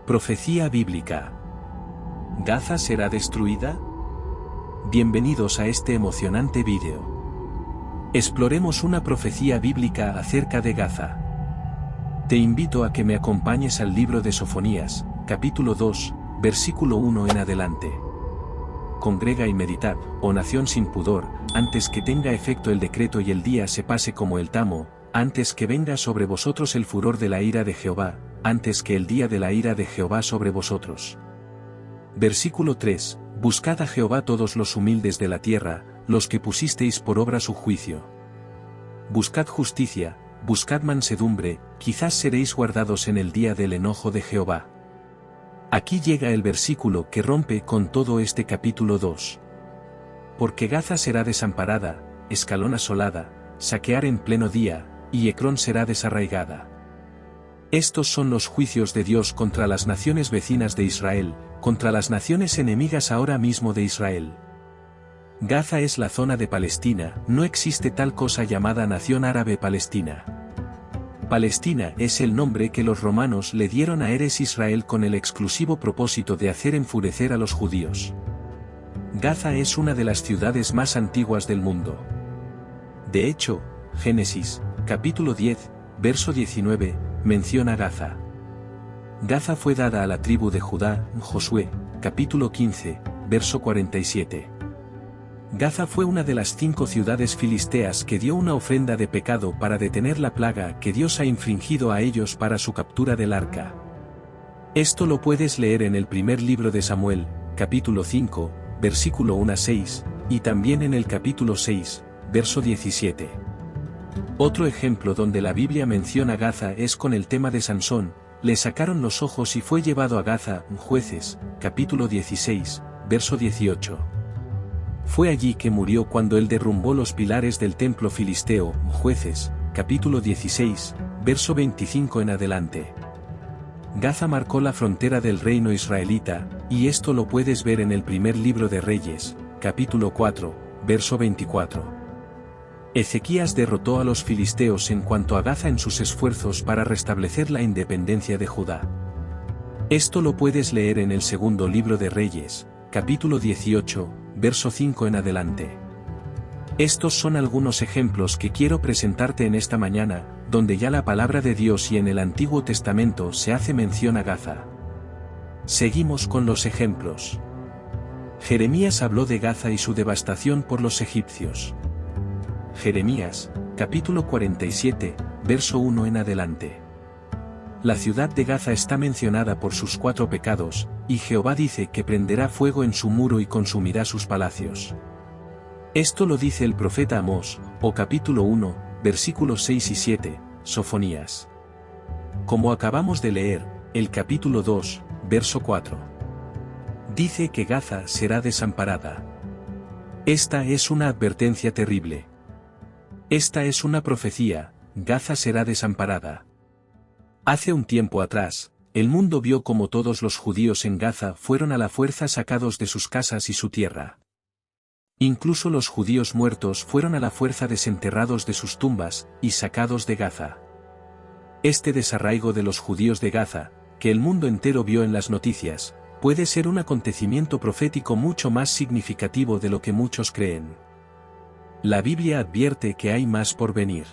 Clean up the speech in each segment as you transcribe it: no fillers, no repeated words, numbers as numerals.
Profecía bíblica. ¿Gaza será destruida? Bienvenidos a este emocionante vídeo. Exploremos una profecía bíblica acerca de Gaza. Te invito a que me acompañes al libro de Sofonías, capítulo 2, versículo 1 en adelante. Congrega y meditad, oh nación sin pudor, antes que tenga efecto el decreto y el día se pase como el tamo, antes que venga sobre vosotros el furor de la ira de Jehová, antes que el día de la ira de Jehová sobre vosotros. Versículo 3, Buscad a Jehová todos los humildes de la tierra, los que pusisteis por obra su juicio. Buscad justicia, buscad mansedumbre, quizás seréis guardados en el día del enojo de Jehová. Aquí llega el versículo que rompe con todo este capítulo 2. Porque Gaza será desamparada, Escalón asolada, saquear en pleno día, y Ecrón será desarraigada. Estos son los juicios de Dios contra las naciones vecinas de Israel, contra las naciones enemigas ahora mismo de Israel. Gaza es la zona de Palestina, no existe tal cosa llamada nación árabe Palestina. Palestina es el nombre que los romanos le dieron a Eres Israel con el exclusivo propósito de hacer enfurecer a los judíos. Gaza es una de las ciudades más antiguas del mundo. De hecho, Génesis, capítulo 10, verso 19, menciona Gaza. Gaza fue dada a la tribu de Judá, Josué, capítulo 15, verso 47. Gaza fue una de las 5 ciudades filisteas que dio una ofrenda de pecado para detener la plaga que Dios ha infringido a ellos para su captura del arca. Esto lo puedes leer en el primer libro de Samuel, capítulo 5, versículo 1 a 6, y también en el capítulo 6, verso 17. Otro ejemplo donde la Biblia menciona Gaza es con el tema de Sansón, le sacaron los ojos y fue llevado a Gaza, Jueces, capítulo 16, verso 18. Fue allí que murió cuando él derrumbó los pilares del templo filisteo, Jueces, capítulo 16, verso 25 en adelante. Gaza marcó la frontera del reino israelita, y esto lo puedes ver en el primer libro de Reyes, capítulo 4, verso 24. Ezequías derrotó a los filisteos en cuanto a Gaza en sus esfuerzos para restablecer la independencia de Judá. Esto lo puedes leer en el segundo libro de Reyes, capítulo 18, verso 5 en adelante. Estos son algunos ejemplos que quiero presentarte en esta mañana, donde ya la palabra de Dios y en el Antiguo Testamento se hace mención a Gaza. Seguimos con los ejemplos. Jeremías habló de Gaza y su devastación por los egipcios. Jeremías, capítulo 47, verso 1 en adelante. La ciudad de Gaza está mencionada por sus 4 pecados, y Jehová dice que prenderá fuego en su muro y consumirá sus palacios. Esto lo dice el profeta Amós, o capítulo 1, versículos 6 y 7, Sofonías. Como acabamos de leer, el capítulo 2, verso 4. Dice que Gaza será desamparada. Esta es una advertencia terrible. Esta es una profecía, Gaza será desamparada. Hace un tiempo atrás, el mundo vio como todos los judíos en Gaza fueron a la fuerza sacados de sus casas y su tierra. Incluso los judíos muertos fueron a la fuerza desenterrados de sus tumbas, y sacados de Gaza. Este desarraigo de los judíos de Gaza, que el mundo entero vio en las noticias, puede ser un acontecimiento profético mucho más significativo de lo que muchos creen. La Biblia advierte que hay más por venir.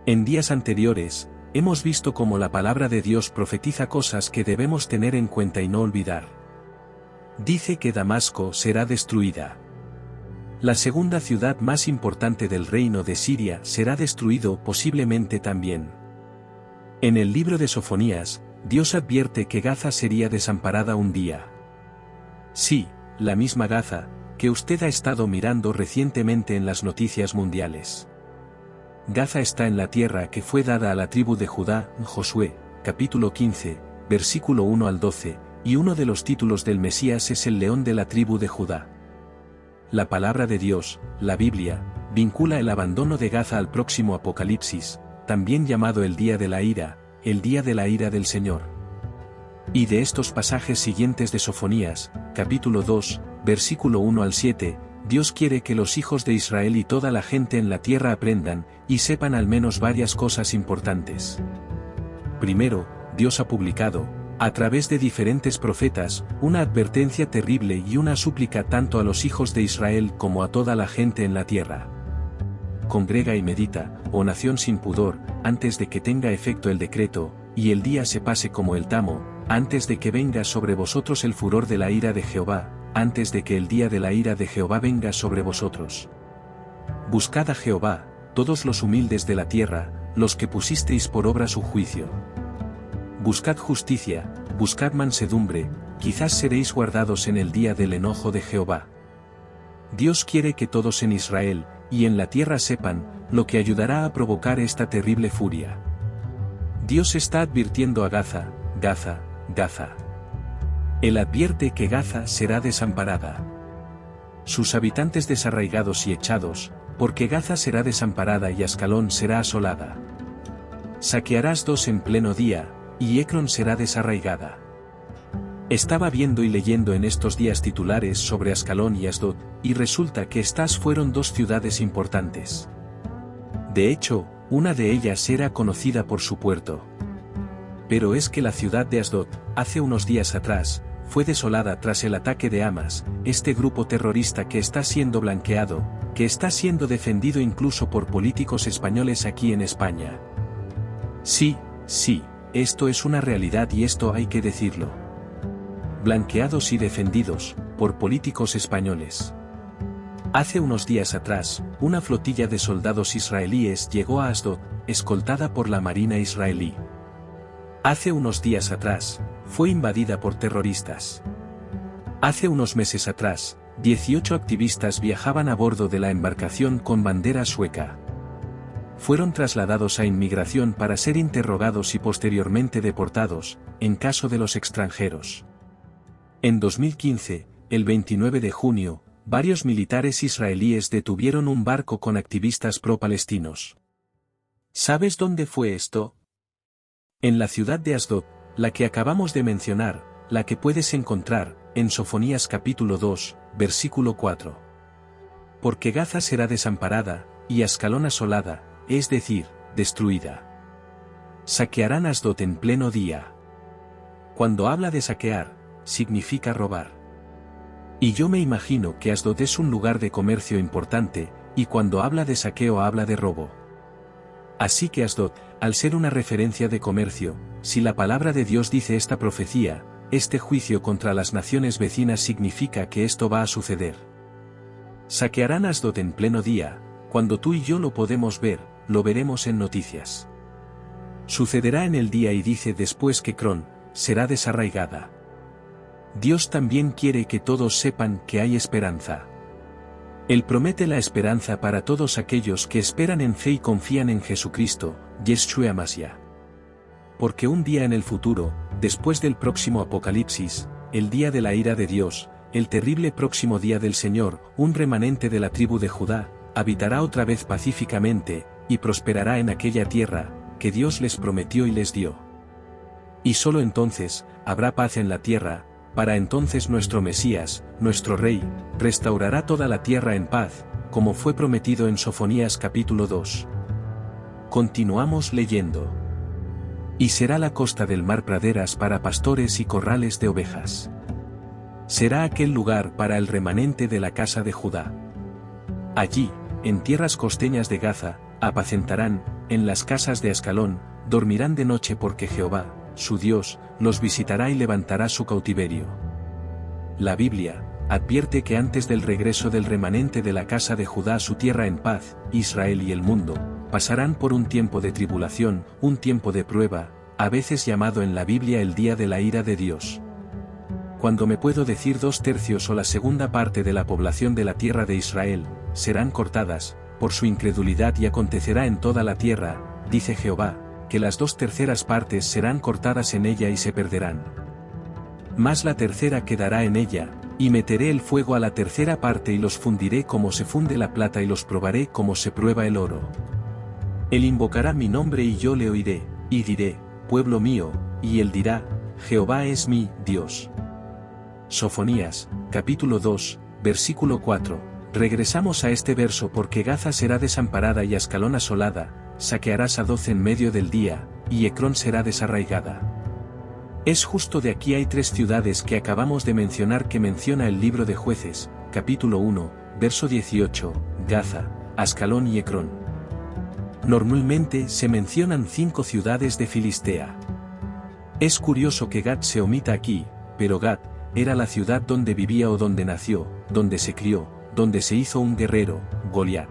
En días anteriores, hemos visto cómo la palabra de Dios profetiza cosas que debemos tener en cuenta y no olvidar. Dice que Damasco será destruida. La segunda ciudad más importante del reino de Siria será destruido posiblemente también. En el libro de Sofonías, Dios advierte que Gaza sería desamparada un día. Sí, la misma Gaza, que usted ha estado mirando recientemente en las noticias mundiales. Gaza está en la tierra que fue dada a la tribu de Judá, Josué, capítulo 15, versículo 1 al 12, y uno de los títulos del Mesías es el león de la tribu de Judá. La palabra de Dios, la Biblia, vincula el abandono de Gaza al próximo Apocalipsis, también llamado el día de la ira del Señor. Y de estos pasajes siguientes de Sofonías, capítulo 2, versículo 1 al 7, Dios quiere que los hijos de Israel y toda la gente en la tierra aprendan, y sepan al menos varias cosas importantes. Primero, Dios ha publicado, A través de diferentes profetas, una advertencia terrible y una súplica tanto a los hijos de Israel como a toda la gente en la tierra. Congrega y medita, oh nación sin pudor, antes de que tenga efecto el decreto, y el día se pase como el tamo, antes de que venga sobre vosotros el furor de la ira de Jehová, antes de que el día de la ira de Jehová venga sobre vosotros. Buscad a Jehová, todos los humildes de la tierra, los que pusisteis por obra su juicio. Buscad justicia, buscad mansedumbre, quizás seréis guardados en el día del enojo de Jehová. Dios quiere que todos en Israel, y en la tierra sepan, lo que ayudará a provocar esta terrible furia. Dios está advirtiendo a Gaza, Gaza, Gaza. Él advierte que Gaza será desamparada. Sus habitantes desarraigados y echados, porque Gaza será desamparada y Ascalón será asolada. Saquearás Asdod en pleno día, y Ecrón será desarraigada. Estaba viendo y leyendo en estos días titulares sobre Ascalón y Asdod, y resulta que estas fueron dos ciudades importantes. De hecho, una de ellas era conocida por su puerto. Pero es que la ciudad de Asdod, hace unos días atrás, fue desolada tras el ataque de Hamas, este grupo terrorista que está siendo blanqueado, que está siendo defendido incluso por políticos españoles aquí en España. Sí, esto es una realidad y esto hay que decirlo. Blanqueados y defendidos, por políticos españoles. Hace unos días atrás, una flotilla de soldados israelíes llegó a Asdod, escoltada por la Marina israelí. Hace unos días atrás, fue invadida por terroristas. Hace unos meses atrás, 18 activistas viajaban a bordo de la embarcación con bandera sueca. Fueron trasladados a inmigración para ser interrogados y posteriormente deportados, en caso de los extranjeros. En 2015, el 29 de junio, varios militares israelíes detuvieron un barco con activistas pro-palestinos. ¿Sabes dónde fue esto? En la ciudad de Asdod, la que acabamos de mencionar, la que puedes encontrar, en Sofonías capítulo 2, versículo 4. Porque Gaza será desamparada, y Ascalón asolada, es decir, destruida. Saquearán Asdod en pleno día. Cuando habla de saquear, significa robar. Y yo me imagino que Asdod es un lugar de comercio importante, y cuando habla de saqueo habla de robo. Así que Asdod, al ser una referencia de comercio, si la palabra de Dios dice esta profecía, este juicio contra las naciones vecinas significa que esto va a suceder. Saquearán Asdod en pleno día, cuando tú y yo lo podemos ver, lo veremos en noticias. Sucederá en el día y dice después que Ecrón será desarraigada. Dios también quiere que todos sepan que hay esperanza. Él promete la esperanza para todos aquellos que esperan en fe y confían en Jesucristo, Yeshua Mashiach. Porque un día en el futuro, después del próximo Apocalipsis, el día de la ira de Dios, el terrible próximo día del Señor, un remanente de la tribu de Judá, habitará otra vez pacíficamente, y prosperará en aquella tierra, que Dios les prometió y les dio. Y solo entonces, habrá paz en la tierra. Para entonces nuestro Mesías, nuestro Rey, restaurará toda la tierra en paz, como fue prometido en Sofonías capítulo 2. Continuamos leyendo. Y será la costa del mar praderas para pastores y corrales de ovejas. Será aquel lugar para el remanente de la casa de Judá. Allí, en tierras costeñas de Gaza, apacentarán, en las casas de Ascalón, dormirán de noche porque Jehová, su Dios, los visitará y levantará su cautiverio. La Biblia advierte que antes del regreso del remanente de la casa de Judá a su tierra en paz, Israel y el mundo, pasarán por un tiempo de tribulación, un tiempo de prueba, a veces llamado en la Biblia el día de la ira de Dios. Cuando me puedo decir 2/3 o la segunda parte de la población de la tierra de Israel, serán cortadas, por su incredulidad y acontecerá en toda la tierra, dice Jehová, que las 2/3 partes serán cortadas en ella y se perderán. Mas la tercera quedará en ella, y meteré el fuego a la tercera parte y los fundiré como se funde la plata y los probaré como se prueba el oro. Él invocará mi nombre y yo le oiré, y diré, pueblo mío, y él dirá, Jehová es mi Dios. Sofonías, capítulo 2, versículo 4. Regresamos a este verso porque Gaza será desamparada y Ascalón asolada, saquearás a Asdod en medio del día, y Ecrón será desarraigada. Es justo de aquí hay 3 ciudades que acabamos de mencionar que menciona el libro de Jueces, capítulo 1, verso 18, Gaza, Ascalón y Ecrón. Normalmente se mencionan 5 ciudades de Filistea. Es curioso que Gat se omita aquí, pero Gat era la ciudad donde vivía o donde nació, donde se crió, donde se hizo un guerrero, Goliat.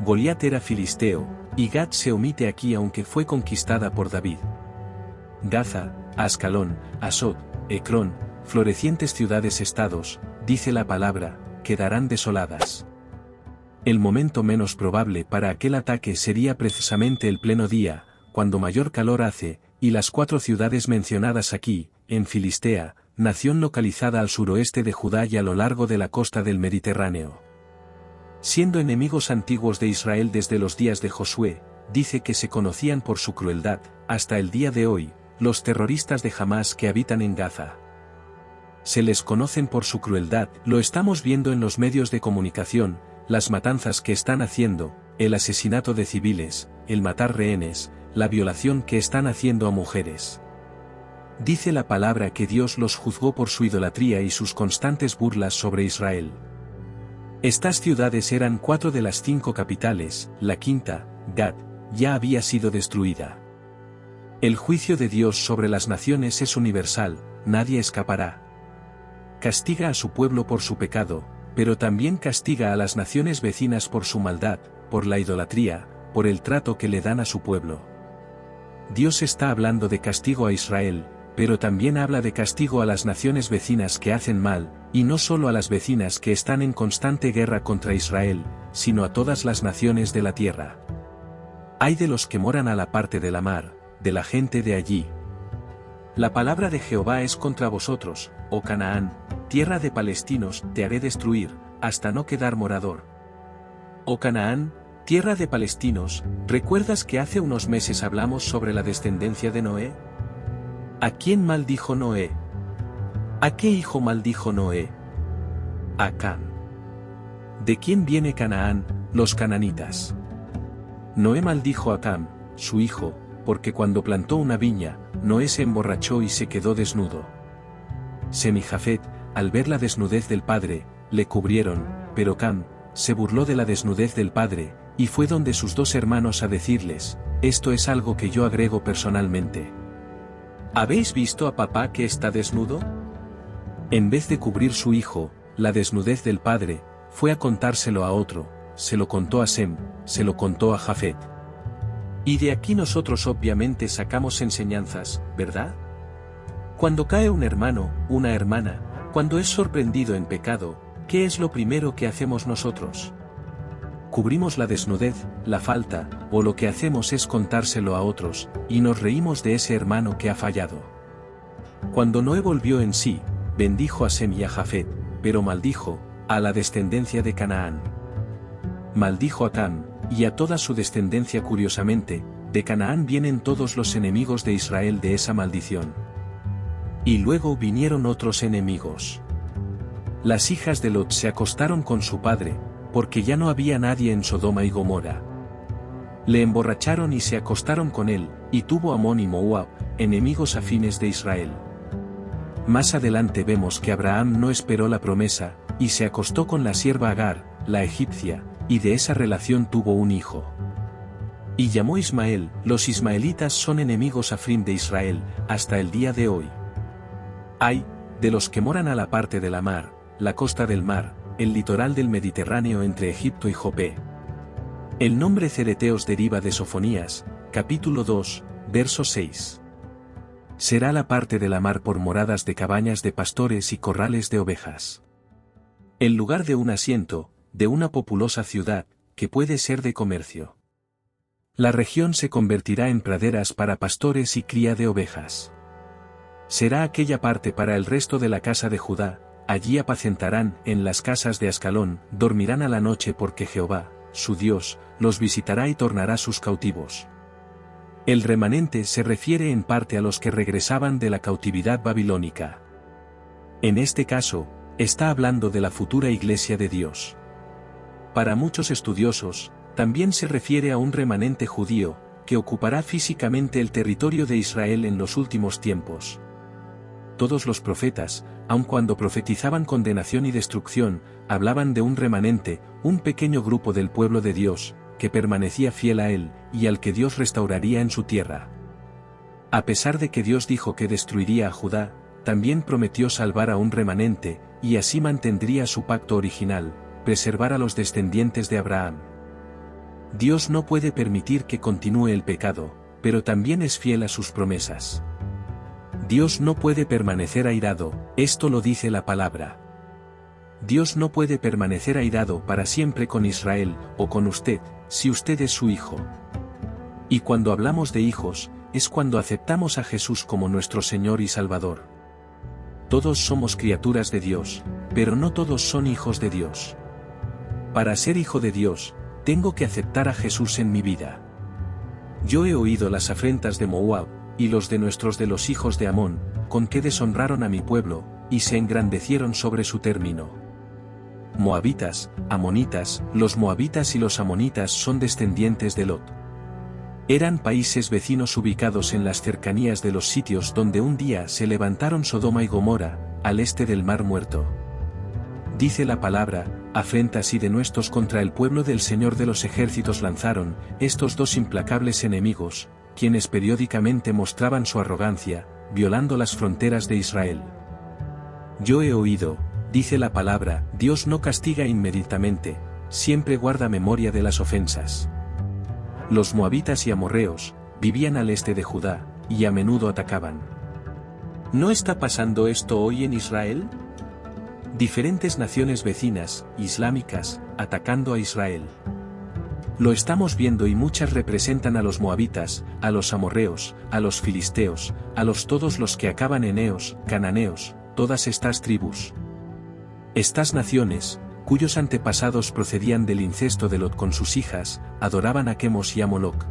Goliat era filisteo, y Gat se omite aquí aunque fue conquistada por David. Gaza, Ascalón, Asod, Ecrón, florecientes ciudades-estados, dice la palabra, quedarán desoladas. El momento menos probable para aquel ataque sería precisamente el pleno día, cuando mayor calor hace, y las 4 ciudades mencionadas aquí, en Filistea, nación localizada al suroeste de Judá y a lo largo de la costa del Mediterráneo. Siendo enemigos antiguos de Israel desde los días de Josué, dice que se conocían por su crueldad, hasta el día de hoy, los terroristas de Hamás que habitan en Gaza. Se les conocen por su crueldad, lo estamos viendo en los medios de comunicación, las matanzas que están haciendo, el asesinato de civiles, el matar rehenes, la violación que están haciendo a mujeres. Dice la palabra que Dios los juzgó por su idolatría y sus constantes burlas sobre Israel. Estas ciudades eran 4 de las 5 capitales, la quinta, Gat, ya había sido destruida. El juicio de Dios sobre las naciones es universal, nadie escapará. Castiga a su pueblo por su pecado, pero también castiga a las naciones vecinas por su maldad, por la idolatría, por el trato que le dan a su pueblo. Dios está hablando de castigo a Israel, pero también habla de castigo a las naciones vecinas que hacen mal, y no solo a las vecinas que están en constante guerra contra Israel, sino a todas las naciones de la tierra. Ay de los que moran a la parte de la mar, de la gente de allí. La palabra de Jehová es contra vosotros, oh Canaán, tierra de palestinos, te haré destruir, hasta no quedar morador. Oh Canaán, tierra de palestinos, ¿recuerdas que hace unos meses hablamos sobre la descendencia de Noé? ¿A quién maldijo Noé? ¿A qué hijo maldijo Noé? A Cam. ¿De quién viene Canaán, los cananitas? Noé maldijo a Cam, su hijo, porque cuando plantó una viña, Noé se emborrachó y se quedó desnudo. Sem y Jafet, al ver la desnudez del padre, le cubrieron, pero Cam se burló de la desnudez del padre, y fue donde sus 2 hermanos a decirles, esto es algo que yo agrego personalmente. ¿Habéis visto a papá que está desnudo? En vez de cubrir su hijo, la desnudez del padre, fue a contárselo a otro, se lo contó a Sem, se lo contó a Jafet. Y de aquí nosotros obviamente sacamos enseñanzas, ¿verdad? Cuando cae un hermano, una hermana, cuando es sorprendido en pecado, ¿qué es lo primero que hacemos nosotros? Cubrimos la desnudez, la falta, o lo que hacemos es contárselo a otros, y nos reímos de ese hermano que ha fallado. Cuando Noé volvió en sí, bendijo a Sem y a Jafet, pero maldijo a la descendencia de Canaán. Maldijo a Cam, y a toda su descendencia curiosamente, de Canaán vienen todos los enemigos de Israel de esa maldición. Y luego vinieron otros enemigos. Las hijas de Lot se acostaron con su padre, porque ya no había nadie en Sodoma y Gomorra. Le emborracharon y se acostaron con él, y tuvo Amón y Moab, enemigos afines de Israel. Más adelante vemos que Abraham no esperó la promesa, y se acostó con la sierva Agar, la egipcia, y de esa relación tuvo un hijo. Y llamó Ismael, los ismaelitas son enemigos afín de Israel, hasta el día de hoy. Ay, de los que moran a la parte de la mar, la costa del mar, el litoral del Mediterráneo entre Egipto y Jope. El nombre cereteos deriva de Sofonías, capítulo 2, verso 6. Será la parte de la mar por moradas de cabañas de pastores y corrales de ovejas. El lugar de un asiento, de una populosa ciudad, que puede ser de comercio. La región se convertirá en praderas para pastores y cría de ovejas. Será aquella parte para el resto de la casa de Judá, allí apacentarán, en las casas de Ascalón, dormirán a la noche porque Jehová, su Dios, los visitará y tornará sus cautivos. El remanente se refiere en parte a los que regresaban de la cautividad babilónica. En este caso, está hablando de la futura Iglesia de Dios. Para muchos estudiosos, también se refiere a un remanente judío, que ocupará físicamente el territorio de Israel en los últimos tiempos. Todos los profetas, aun cuando profetizaban condenación y destrucción, hablaban de un remanente, un pequeño grupo del pueblo de Dios, que permanecía fiel a él, y al que Dios restauraría en su tierra. A pesar de que Dios dijo que destruiría a Judá, también prometió salvar a un remanente, y así mantendría su pacto original, preservar a los descendientes de Abraham. Dios no puede permitir que continúe el pecado, pero también es fiel a sus promesas. Dios no puede permanecer airado, esto lo dice la palabra. Dios no puede permanecer airado para siempre con Israel, o con usted, si usted es su hijo. Y cuando hablamos de hijos, es cuando aceptamos a Jesús como nuestro Señor y Salvador. Todos somos criaturas de Dios, pero no todos son hijos de Dios. Para ser hijo de Dios, tengo que aceptar a Jesús en mi vida. Yo he oído las afrentas de Moab, y los de los hijos de Amón, con que deshonraron a mi pueblo, y se engrandecieron sobre su término. Moabitas, amonitas, los moabitas y los amonitas son descendientes de Lot. Eran países vecinos ubicados en las cercanías de los sitios donde un día se levantaron Sodoma y Gomorra, al este del Mar Muerto. Dice la palabra, afrentas y denuestos contra el pueblo del Señor de los ejércitos lanzaron, estos dos implacables enemigos, quienes periódicamente mostraban su arrogancia, violando las fronteras de Israel. Yo he oído, dice la palabra, Dios no castiga inmediatamente, siempre guarda memoria de las ofensas. Los moabitas y amorreos, vivían al este de Judá, y a menudo atacaban. ¿No está pasando esto hoy en Israel? Diferentes naciones vecinas, islámicas, atacando a Israel. Lo estamos viendo y muchas representan a los moabitas, a los amorreos, a los filisteos, todos los que acaban en eneos, cananeos, todas estas tribus. Estas naciones, cuyos antepasados procedían del incesto de Lot con sus hijas, adoraban a Quemos y a Moloc.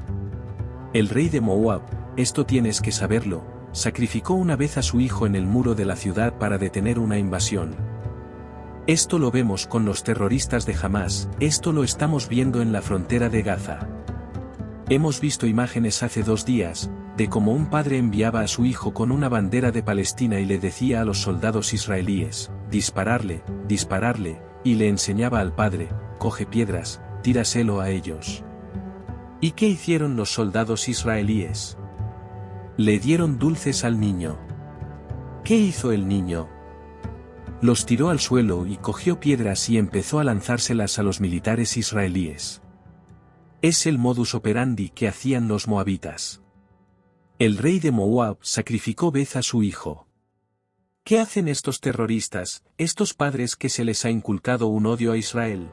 El rey de Moab, esto tienes que saberlo, sacrificó una vez a su hijo en el muro de la ciudad para detener una invasión. Esto lo vemos con los terroristas de Hamás, esto lo estamos viendo en la frontera de Gaza. Hemos visto imágenes hace 2 días, de cómo un padre enviaba a su hijo con una bandera de Palestina y le decía a los soldados israelíes, dispararle, dispararle, y le enseñaba al padre, coge piedras, tíraselo a ellos. ¿Y qué hicieron los soldados israelíes? Le dieron dulces al niño. ¿Qué hizo el niño? Los tiró al suelo y cogió piedras y empezó a lanzárselas a los militares israelíes. Es el modus operandi que hacían los moabitas. El rey de Moab sacrificó vez a su hijo. ¿Qué hacen estos terroristas, estos padres que se les ha inculcado un odio a Israel?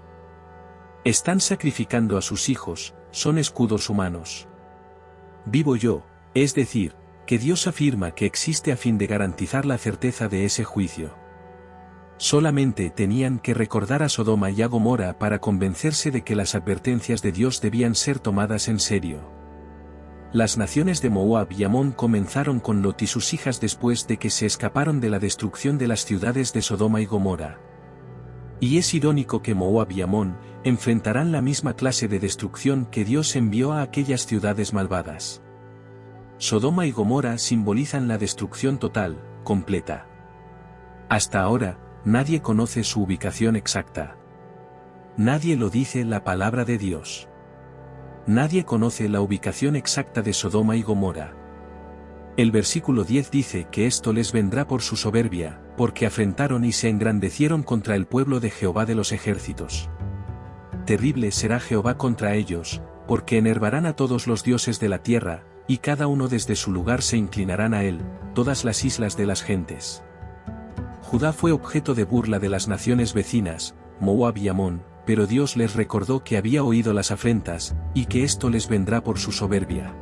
Están sacrificando a sus hijos, son escudos humanos. Vivo yo, es decir, que Dios afirma que existe a fin de garantizar la certeza de ese juicio. Solamente tenían que recordar a Sodoma y a Gomorra para convencerse de que las advertencias de Dios debían ser tomadas en serio. Las naciones de Moab y Amón comenzaron con Lot y sus hijas después de que se escaparon de la destrucción de las ciudades de Sodoma y Gomorra. Y es irónico que Moab y Amón enfrentarán la misma clase de destrucción que Dios envió a aquellas ciudades malvadas. Sodoma y Gomorra simbolizan la destrucción total, completa. Hasta ahora, nadie conoce su ubicación exacta. Nadie lo dice la palabra de Dios. Nadie conoce la ubicación exacta de Sodoma y Gomorra. El versículo 10 dice que esto les vendrá por su soberbia, porque afrentaron y se engrandecieron contra el pueblo de Jehová de los ejércitos. Terrible será Jehová contra ellos, porque enervarán a todos los dioses de la tierra, y cada uno desde su lugar se inclinarán a él, todas las islas de las gentes. Judá fue objeto de burla de las naciones vecinas, Moab y Amón, pero Dios les recordó que había oído las afrentas, y que esto les vendrá por su soberbia.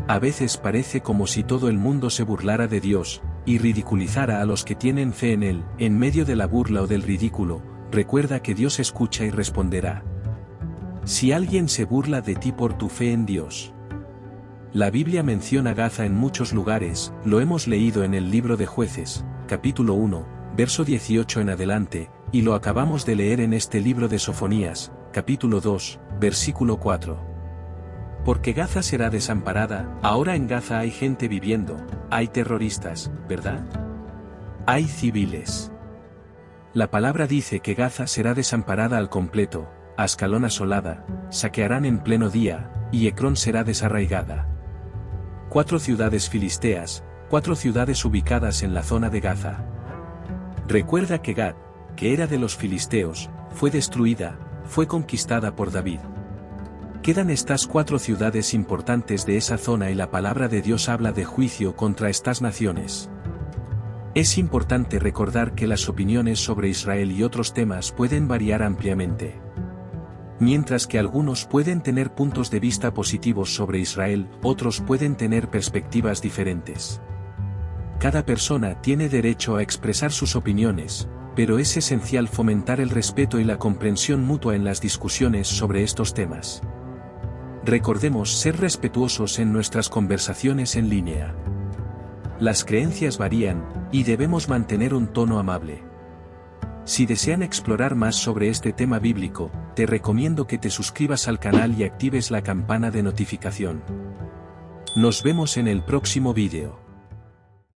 A veces parece como si todo el mundo se burlara de Dios, y ridiculizara a los que tienen fe en Él. En medio de la burla o del ridículo, recuerda que Dios escucha y responderá. Si alguien se burla de ti por tu fe en Dios. La Biblia menciona Gaza en muchos lugares, lo hemos leído en el libro de Jueces, capítulo 1, verso 18 en adelante, y lo acabamos de leer en este libro de Sofonías, capítulo 2, versículo 4. Porque Gaza será desamparada. Ahora en Gaza hay gente viviendo, hay terroristas, ¿verdad? Hay civiles. La palabra dice que Gaza será desamparada al completo, Ascalón asolada, saquearán en pleno día, y Ecrón será desarraigada. 4 ciudades filisteas, 4 ciudades ubicadas en la zona de Gaza. Recuerda que Gat, que era de los filisteos, fue destruida, fue conquistada por David. Quedan estas 4 ciudades importantes de esa zona y la palabra de Dios habla de juicio contra estas naciones. Es importante recordar que las opiniones sobre Israel y otros temas pueden variar ampliamente. Mientras que algunos pueden tener puntos de vista positivos sobre Israel, otros pueden tener perspectivas diferentes. Cada persona tiene derecho a expresar sus opiniones, pero es esencial fomentar el respeto y la comprensión mutua en las discusiones sobre estos temas. Recordemos ser respetuosos en nuestras conversaciones en línea. Las creencias varían, y debemos mantener un tono amable. Si desean explorar más sobre este tema bíblico, te recomiendo que te suscribas al canal y actives la campana de notificación. Nos vemos en el próximo vídeo.